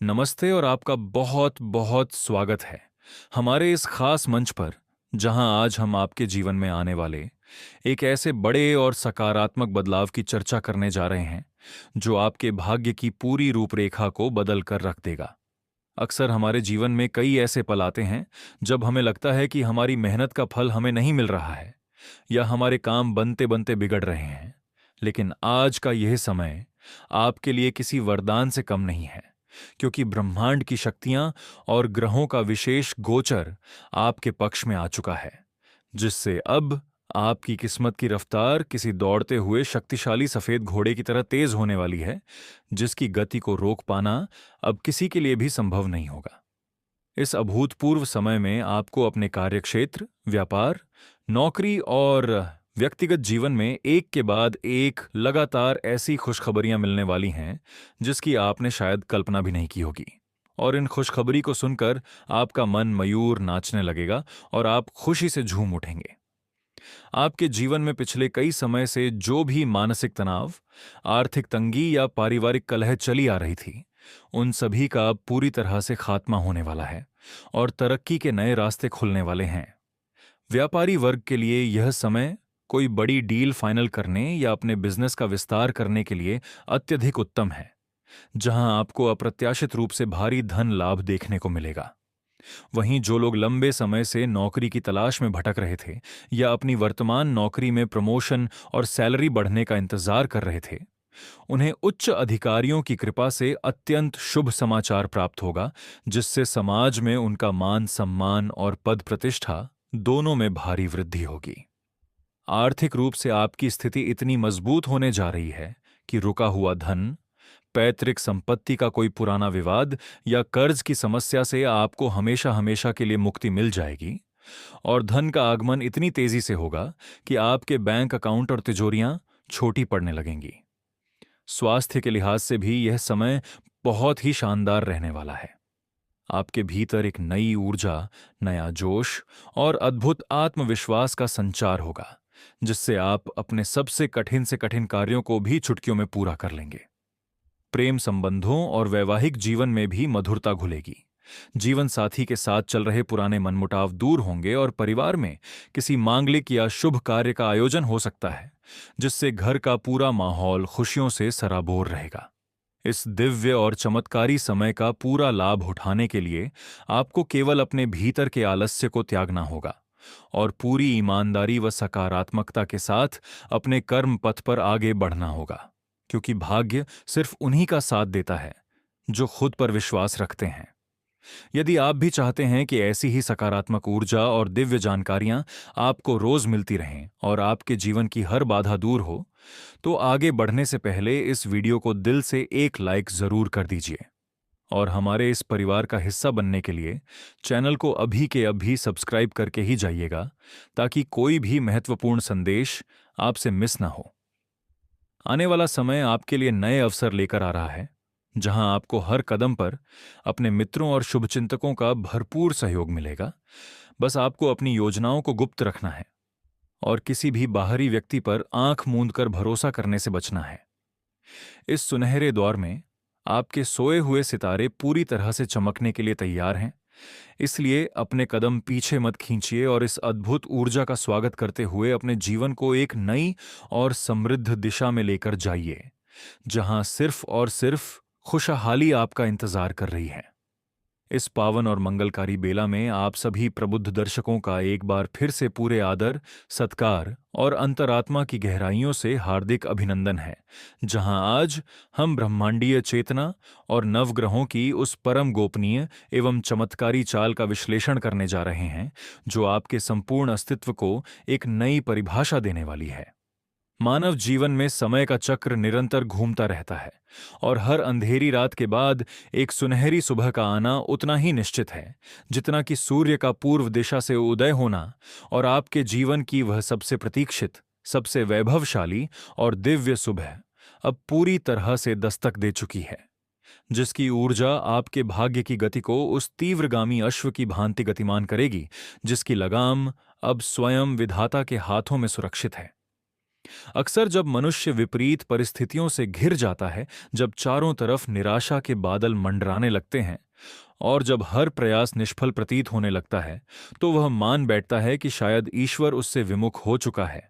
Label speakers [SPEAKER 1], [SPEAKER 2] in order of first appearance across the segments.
[SPEAKER 1] नमस्ते और आपका बहुत बहुत स्वागत है हमारे इस खास मंच पर, जहां आज हम आपके जीवन में आने वाले एक ऐसे बड़े और सकारात्मक बदलाव की चर्चा करने जा रहे हैं जो आपके भाग्य की पूरी रूपरेखा को बदल कर रख देगा। अक्सर हमारे जीवन में कई ऐसे पल आते हैं जब हमें लगता है कि हमारी मेहनत का फल हमें नहीं मिल रहा है या हमारे काम बनते बनते बिगड़ रहे हैं। लेकिन आज का यह समय आपके लिए किसी वरदान से कम नहीं है, क्योंकि ब्रह्मांड की शक्तियां और ग्रहों का विशेष गोचर आपके पक्ष में आ चुका है, जिससे अब आपकी किस्मत की रफ्तार किसी दौड़ते हुए शक्तिशाली सफेद घोड़े की तरह तेज होने वाली है, जिसकी गति को रोक पाना अब किसी के लिए भी संभव नहीं होगा। इस अभूतपूर्व समय में आपको अपने कार्यक्षेत्र, व्यापार, नौकरी और व्यक्तिगत जीवन में एक के बाद एक लगातार ऐसी खुशखबरियां मिलने वाली हैं जिसकी आपने शायद कल्पना भी नहीं की होगी। और इन खुशखबरी को सुनकर आपका मन मयूर नाचने लगेगा और आप खुशी से झूम उठेंगे। आपके जीवन में पिछले कई समय से जो भी मानसिक तनाव, आर्थिक तंगी या पारिवारिक कलह चली आ रही थी, उन सभी का अब पूरी तरह से खात्मा होने वाला है और तरक्की के नए रास्ते खुलने वाले हैं। व्यापारी वर्ग के लिए यह समय कोई बड़ी डील फाइनल करने या अपने बिजनेस का विस्तार करने के लिए अत्यधिक उत्तम है, जहां आपको अप्रत्याशित रूप से भारी धन लाभ देखने को मिलेगा। वहीं जो लोग लंबे समय से नौकरी की तलाश में भटक रहे थे या अपनी वर्तमान नौकरी में प्रमोशन और सैलरी बढ़ने का इंतजार कर रहे थे, उन्हें उच्च अधिकारियों की कृपा से अत्यंत शुभ समाचार प्राप्त होगा, जिससे समाज में उनका मान सम्मान और पद प्रतिष्ठा दोनों में भारी वृद्धि होगी। आर्थिक रूप से आपकी स्थिति इतनी मजबूत होने जा रही है कि रुका हुआ धन, पैतृक संपत्ति का कोई पुराना विवाद या कर्ज की समस्या से आपको हमेशा हमेशा के लिए मुक्ति मिल जाएगी। और धन का आगमन इतनी तेजी से होगा कि आपके बैंक अकाउंट और तिजोरियां छोटी पड़ने लगेंगी। स्वास्थ्य के लिहाज से भी यह समय बहुत ही शानदार रहने वाला है। आपके भीतर एक नई ऊर्जा, नया जोश और अद्भुत आत्मविश्वास का संचार होगा, जिससे आप अपने सबसे कठिन से कठिन कार्यों को भी चुटकियों में पूरा कर लेंगे। प्रेम संबंधों और वैवाहिक जीवन में भी मधुरता घुलेगी। जीवन साथी के साथ चल रहे पुराने मनमुटाव दूर होंगे और परिवार में किसी मांगलिक या शुभ कार्य का आयोजन हो सकता है, जिससे घर का पूरा माहौल खुशियों से सराबोर रहेगा। इस दिव्य और चमत्कारी समय का पूरा लाभ उठाने के लिए आपको केवल अपने भीतर के आलस्य को त्यागना होगा और पूरी ईमानदारी व सकारात्मकता के साथ अपने कर्म पथ पर आगे बढ़ना होगा, क्योंकि भाग्य सिर्फ उन्हीं का साथ देता है जो खुद पर विश्वास रखते हैं। यदि आप भी चाहते हैं कि ऐसी ही सकारात्मक ऊर्जा और दिव्य जानकारियां आपको रोज मिलती रहें और आपके जीवन की हर बाधा दूर हो, तो आगे बढ़ने से पहले इस वीडियो को दिल से एक लाइक जरूर कर दीजिए। और हमारे इस परिवार का हिस्सा बनने के लिए चैनल को अभी के अभी सब्सक्राइब करके ही जाइएगा, ताकि कोई भी महत्वपूर्ण संदेश आपसे मिस ना हो। आने वाला समय आपके लिए नए अवसर लेकर आ रहा है, जहां आपको हर कदम पर अपने मित्रों और शुभचिंतकों का भरपूर सहयोग मिलेगा। बस आपको अपनी योजनाओं को गुप्त रखना है और किसी भी बाहरी व्यक्ति पर आंख मूंद कर भरोसा करने से बचना है। इस सुनहरे दौर में आपके सोए हुए सितारे पूरी तरह से चमकने के लिए तैयार हैं, इसलिए अपने कदम पीछे मत खींचिए और इस अद्भुत ऊर्जा का स्वागत करते हुए अपने जीवन को एक नई और समृद्ध दिशा में लेकर जाइए, जहां सिर्फ और सिर्फ खुशहाली आपका इंतजार कर रही है। इस पावन और मंगलकारी बेला में आप सभी प्रबुद्ध दर्शकों का एक बार फिर से पूरे आदर, सत्कार और अंतरात्मा की गहराइयों से हार्दिक अभिनंदन है, जहां आज हम ब्रह्मांडीय चेतना और नवग्रहों की उस परम गोपनीय एवं चमत्कारी चाल का विश्लेषण करने जा रहे हैं, जो आपके संपूर्ण अस्तित्व को एक नई परिभाषा देने वाली है। मानव जीवन में समय का चक्र निरंतर घूमता रहता है और हर अंधेरी रात के बाद एक सुनहरी सुबह का आना उतना ही निश्चित है जितना कि सूर्य का पूर्व दिशा से उदय होना। और आपके जीवन की वह सबसे प्रतीक्षित, सबसे वैभवशाली और दिव्य सुबह अब पूरी तरह से दस्तक दे चुकी है, जिसकी ऊर्जा आपके भाग्य की गति को उस तीव्रगामी अश्व की भांति गतिमान करेगी, जिसकी लगाम अब स्वयं विधाता के हाथों में सुरक्षित है। अक्सर जब मनुष्य विपरीत परिस्थितियों से घिर जाता है, जब चारों तरफ निराशा के बादल मंडराने लगते हैं और जब हर प्रयास निष्फल प्रतीत होने लगता है, तो वह मान बैठता है कि शायद ईश्वर उससे विमुख हो चुका है।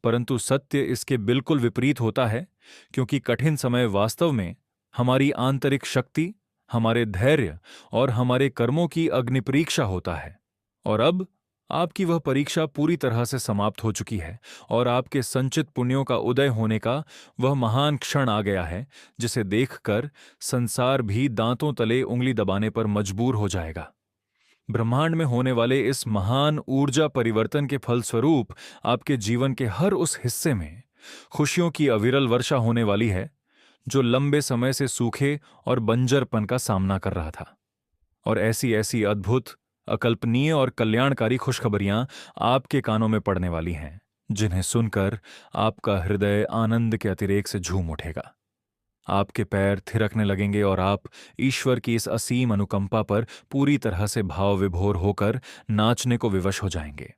[SPEAKER 1] परंतु सत्य इसके बिल्कुल विपरीत होता है, क्योंकि कठिन समय वास्तव में हमारी आंतरिक शक्ति, हमारे धैर्य और हमारे कर्मों की अग्निपरीक्षा होता है। और अब आपकी वह परीक्षा पूरी तरह से समाप्त हो चुकी है और आपके संचित पुण्यों का उदय होने का वह महान क्षण आ गया है, जिसे देखकर संसार भी दांतों तले उंगली दबाने पर मजबूर हो जाएगा। ब्रह्मांड में होने वाले इस महान ऊर्जा परिवर्तन के फलस्वरूप आपके जीवन के हर उस हिस्से में खुशियों की अविरल वर्षा होने वाली है, जो लंबे समय से सूखे और बंजरपन का सामना कर रहा था। और ऐसी ऐसी अद्भुत, अकल्पनीय और कल्याणकारी खुशखबरियां आपके कानों में पड़ने वाली हैं, जिन्हें सुनकर आपका हृदय आनंद के अतिरेक से झूम उठेगा। आपके पैर थिरकने लगेंगे और आप ईश्वर की इस असीम अनुकंपा पर पूरी तरह से भाव विभोर होकर नाचने को विवश हो जाएंगे।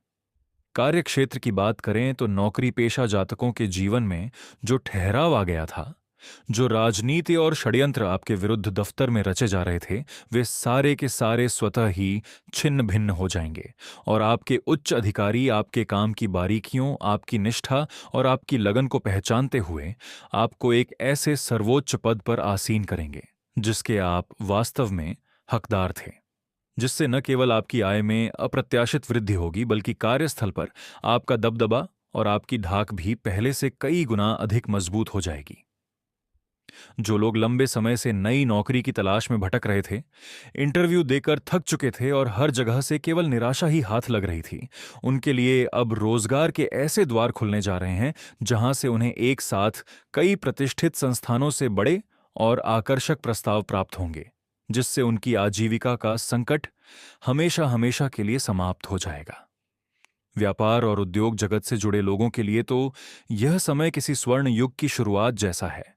[SPEAKER 1] कार्यक्षेत्र की बात करें तो नौकरी पेशा जातकों के जीवन में जो ठहराव आ गया था, जो राजनीति और षड्यंत्र आपके विरुद्ध दफ्तर में रचे जा रहे थे, वे सारे के सारे स्वतः ही छिन्न भिन्न हो जाएंगे और आपके उच्च अधिकारी आपके काम की बारीकियों, आपकी निष्ठा और आपकी लगन को पहचानते हुए आपको एक ऐसे सर्वोच्च पद पर आसीन करेंगे जिसके आप वास्तव में हकदार थे, जिससे न केवल आपकी आय में अप्रत्याशित वृद्धि होगी, बल्कि कार्यस्थल पर आपका दबदबा और आपकी धाक भी पहले से कई गुना अधिक मजबूत हो जाएगी। जो लोग लंबे समय से नई नौकरी की तलाश में भटक रहे थे, इंटरव्यू देकर थक चुके थे और हर जगह से केवल निराशा ही हाथ लग रही थी, उनके लिए अब रोजगार के ऐसे द्वार खुलने जा रहे हैं जहां से उन्हें एक साथ कई प्रतिष्ठित संस्थानों से बड़े और आकर्षक प्रस्ताव प्राप्त होंगे, जिससे उनकी आजीविका का संकट हमेशा हमेशा के लिए समाप्त हो जाएगा। व्यापार और उद्योग जगत से जुड़े लोगों के लिए तो यह समय किसी स्वर्ण युग की शुरुआत जैसा है,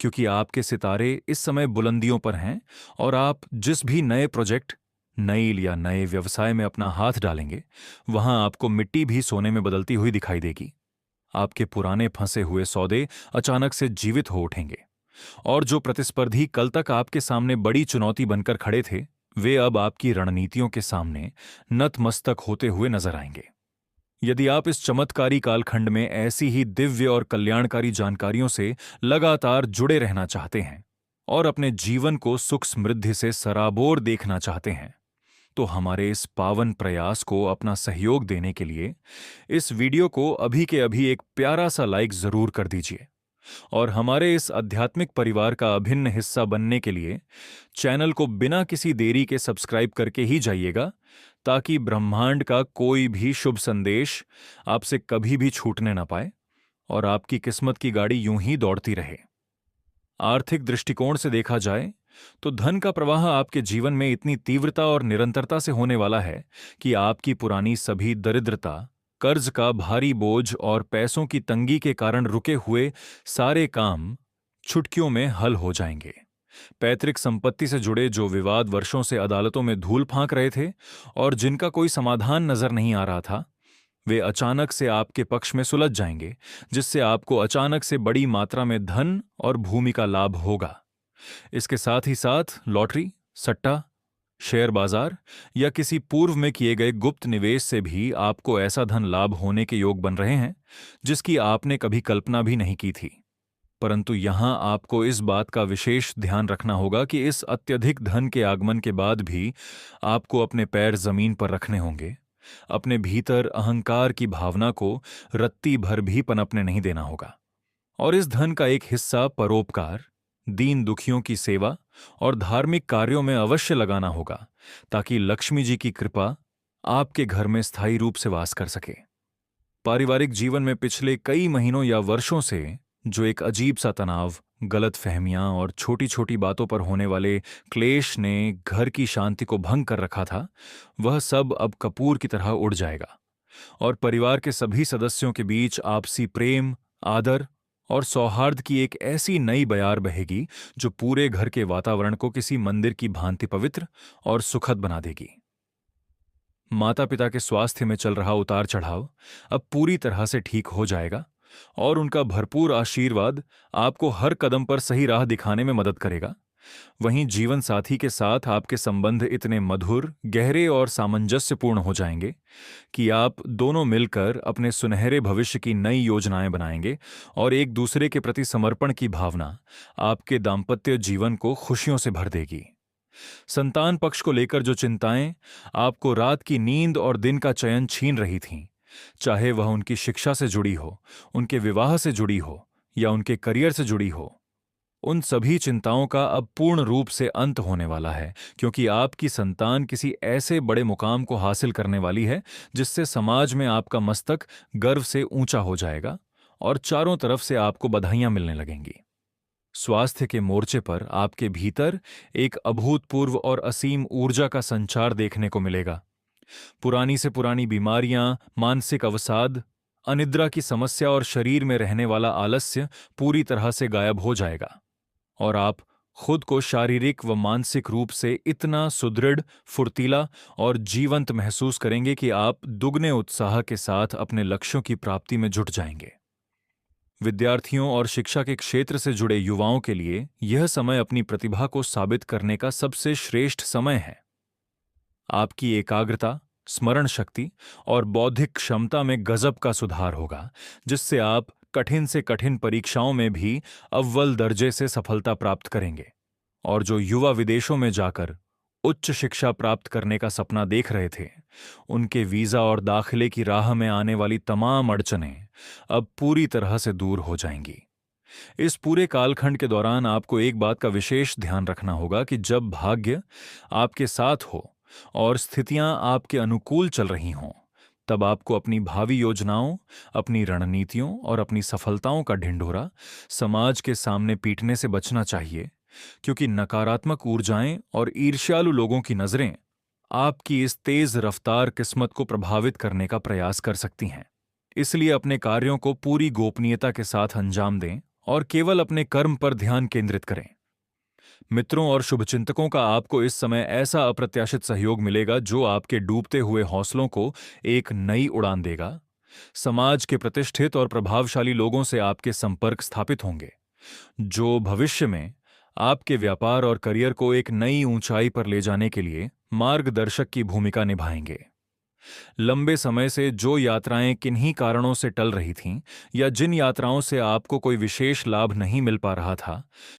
[SPEAKER 1] क्योंकि आपके सितारे इस समय बुलंदियों पर हैं और आप जिस भी नए प्रोजेक्ट, नई या नए व्यवसाय में अपना हाथ डालेंगे, वहां आपको मिट्टी भी सोने में बदलती हुई दिखाई देगी। आपके पुराने फंसे हुए सौदे अचानक से जीवित हो उठेंगे और जो प्रतिस्पर्धी कल तक आपके सामने बड़ी चुनौती बनकर खड़े थे, वे अब आपकी रणनीतियों के सामने नतमस्तक होते हुए नजर आएंगे। यदि आप इस चमत्कारी कालखंड में ऐसी ही दिव्य और कल्याणकारी जानकारियों से लगातार जुड़े रहना चाहते हैं और अपने जीवन को सुख समृद्धि से सराबोर देखना चाहते हैं, तो हमारे इस पावन प्रयास को अपना सहयोग देने के लिए इस वीडियो को अभी के अभी एक प्यारा सा लाइक जरूर कर दीजिए और हमारे इस आध्यात्मिक परिवार का अभिन्न हिस्सा बनने के लिए चैनल को बिना किसी देरी के सब्सक्राइब करके ही जाइएगा, ताकि ब्रह्मांड का कोई भी शुभ संदेश आपसे कभी भी छूटने ना पाए और आपकी किस्मत की गाड़ी यूं ही दौड़ती रहे। आर्थिक दृष्टिकोण से देखा जाए तो धन का प्रवाह आपके जीवन में इतनी तीव्रता और निरंतरता से होने वाला है कि आपकी पुरानी सभी दरिद्रता, कर्ज का भारी बोझ और पैसों की तंगी के कारण रुके हुए सारे काम चुटकियों में हल हो जाएंगे। पैतृक संपत्ति से जुड़े जो विवाद वर्षों से अदालतों में धूल फांक रहे थे और जिनका कोई समाधान नजर नहीं आ रहा था, वे अचानक से आपके पक्ष में सुलझ जाएंगे, जिससे आपको अचानक से बड़ी मात्रा में धन और भूमि का लाभ होगा। इसके साथ ही साथ लॉटरी, सट्टा, शेयर बाजार या किसी पूर्व में किए गए गुप्त निवेश से भी आपको ऐसा धन लाभ होने के योग बन रहे हैं जिसकी आपने कभी कल्पना भी नहीं की थी। परंतु यहां आपको इस बात का विशेष ध्यान रखना होगा कि इस अत्यधिक धन के आगमन के बाद भी आपको अपने पैर जमीन पर रखने होंगे, अपने भीतर अहंकार की भावना को रत्ती भर भी पनपने नहीं देना होगा और इस धन का एक हिस्सा परोपकार, दीन दुखियों की सेवा और धार्मिक कार्यों में अवश्य लगाना होगा, ताकि लक्ष्मी जी की कृपा आपके घर में स्थायी रूप से वास कर सके। पारिवारिक जीवन में पिछले कई महीनों या वर्षों से जो एक अजीब सा तनाव, गलत फहमियां और छोटी छोटी बातों पर होने वाले क्लेश ने घर की शांति को भंग कर रखा था, वह सब अब कपूर की तरह उड़ जाएगा और परिवार के सभी सदस्यों के बीच आपसी प्रेम, आदर और सौहार्द की एक ऐसी नई बयार बहेगी जो पूरे घर के वातावरण को किसी मंदिर की भांति पवित्र और सुखद बना देगी। माता पिता के स्वास्थ्य में चल रहा उतार चढ़ाव अब पूरी तरह से ठीक हो जाएगा और उनका भरपूर आशीर्वाद आपको हर कदम पर सही राह दिखाने में मदद करेगा। वहीं जीवन साथी के साथ आपके संबंध इतने मधुर, गहरे और सामंजस्यपूर्ण हो जाएंगे कि आप दोनों मिलकर अपने सुनहरे भविष्य की नई योजनाएं बनाएंगे और एक दूसरे के प्रति समर्पण की भावना आपके दाम्पत्य जीवन को खुशियों से भर देगी। संतान पक्ष को लेकर जो चिंताएं आपको रात की नींद और दिन का चयन छीन रही थीं, चाहे वह उनकी शिक्षा से जुड़ी हो, उनके विवाह से जुड़ी हो या उनके करियर से जुड़ी हो, उन सभी चिंताओं का अब पूर्ण रूप से अंत होने वाला है, क्योंकि आपकी संतान किसी ऐसे बड़े मुकाम को हासिल करने वाली है जिससे समाज में आपका मस्तक गर्व से ऊंचा हो जाएगा और चारों तरफ से आपको बधाइयां मिलने लगेंगी। स्वास्थ्य के मोर्चे पर आपके भीतर एक अभूतपूर्व और असीम ऊर्जा का संचार देखने को मिलेगा। पुरानी से पुरानी बीमारियां, मानसिक अवसाद, अनिद्रा की समस्या और शरीर में रहने वाला आलस्य पूरी तरह से गायब हो जाएगा और आप खुद को शारीरिक व मानसिक रूप से इतना सुदृढ़, फुर्तीला और जीवंत महसूस करेंगे कि आप दुगने उत्साह के साथ अपने लक्ष्यों की प्राप्ति में जुट जाएंगे। विद्यार्थियों और शिक्षा के क्षेत्र से जुड़े युवाओं के लिए यह समय अपनी प्रतिभा को साबित करने का सबसे श्रेष्ठ समय है। आपकी एकाग्रता, स्मरण शक्ति और बौद्धिक क्षमता में गजब का सुधार होगा, जिससे आप कठिन से कठिन परीक्षाओं में भी अव्वल दर्जे से सफलता प्राप्त करेंगे। और जो युवा विदेशों में जाकर उच्च शिक्षा प्राप्त करने का सपना देख रहे थे, उनके वीजा और दाखिले की राह में आने वाली तमाम अड़चनें अब पूरी तरह से दूर हो जाएंगी। इस पूरे कालखंड के दौरान आपको एक बात का विशेष ध्यान रखना होगा कि जब भाग्य आपके साथ हो और स्थितियां आपके अनुकूल चल रही हों, तब आपको अपनी भावी योजनाओं, अपनी रणनीतियों और अपनी सफलताओं का ढिंढोरा समाज के सामने पीटने से बचना चाहिए, क्योंकि नकारात्मक ऊर्जाएं और ईर्ष्यालु लोगों की नजरें आपकी इस तेज रफ्तार किस्मत को प्रभावित करने का प्रयास कर सकती हैं। इसलिए अपने कार्यों को पूरी गोपनीयता के साथ अंजाम दें और केवल अपने कर्म पर ध्यान केंद्रित करें। मित्रों और शुभचिंतकों का आपको इस समय ऐसा अप्रत्याशित सहयोग मिलेगा जो आपके डूबते हुए हौसलों को एक नई उड़ान देगा। समाज के प्रतिष्ठित और प्रभावशाली लोगों से आपके संपर्क स्थापित होंगे, जो भविष्य में आपके व्यापार और करियर को एक नई ऊंचाई पर ले जाने के लिए मार्गदर्शक की भूमिका निभाएंगे। लंबे समय से जो यात्राएं किन्हीं कारणों से टल रही थीं या जिन यात्राओं से आपको कोई विशेष लाभ नहीं मिल पा रहा था,